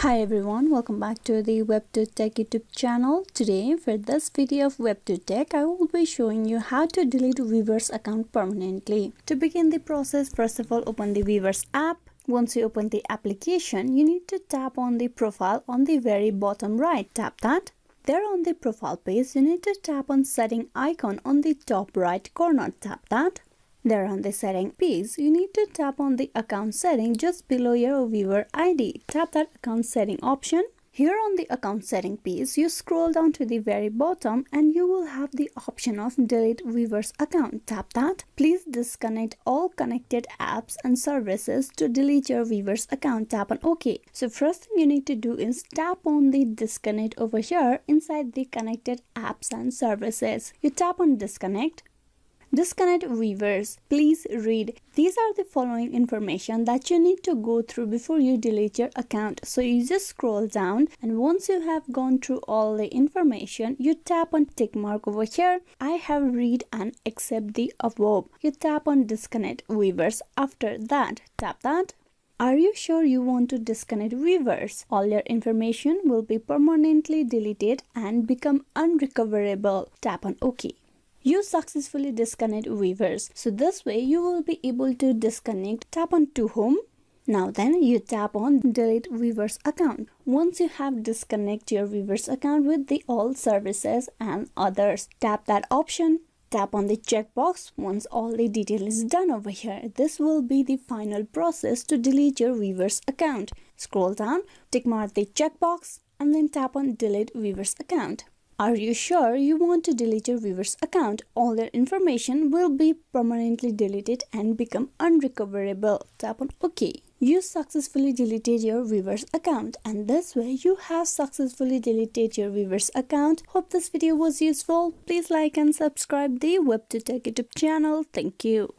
Hi everyone, welcome back to the WebToTech YouTube channel. Today for this video of WebToTech, I will be showing you how to delete Weverse account permanently. To begin the process, first of all open the Weverse app. Once you open the application, you need to tap on the profile on the very bottom right. Tap that. There on the profile page, you need to tap on setting icon on the top right corner. Tap that. There on the setting page, you need to tap on the account setting just below your Weverse ID. Tap that account setting option. Here on the account setting page, you scroll down to the very bottom and you will have the option of delete Weverse account. Tap that. Please disconnect all connected apps and services to delete your Weverse account. Tap on OK. So first thing you need to do is tap on the disconnect over here inside the connected apps and services. You tap on disconnect. Disconnect Weverse. Please read. These are the following information that you need to go through before you delete your account. So you just scroll down and once you have gone through all the information, you tap on tick mark over here. I have read and accept the above. You tap on disconnect Weverse. After that, tap that. Are you sure you want to disconnect Weverse? All your information will be permanently deleted and become unrecoverable. Tap on OK. You successfully disconnect Weverse. So this way you will be able to disconnect. Tap on to home. Now then you tap on delete Weverse account. Once you have disconnect your Weverse account with the all services and others, tap that option. Tap on the checkbox once all the detail is done over here. This will be the final process to delete your Weverse account. Scroll down, tick mark the checkbox and then tap on delete Weverse account. Are you sure you want to delete your Weverse account? All their information will be permanently deleted and become unrecoverable. Tap on OK. You successfully deleted your Weverse account and this way you have successfully deleted your Weverse account. Hope this video was useful. Please like and subscribe the WebToTech YouTube channel. Thank you.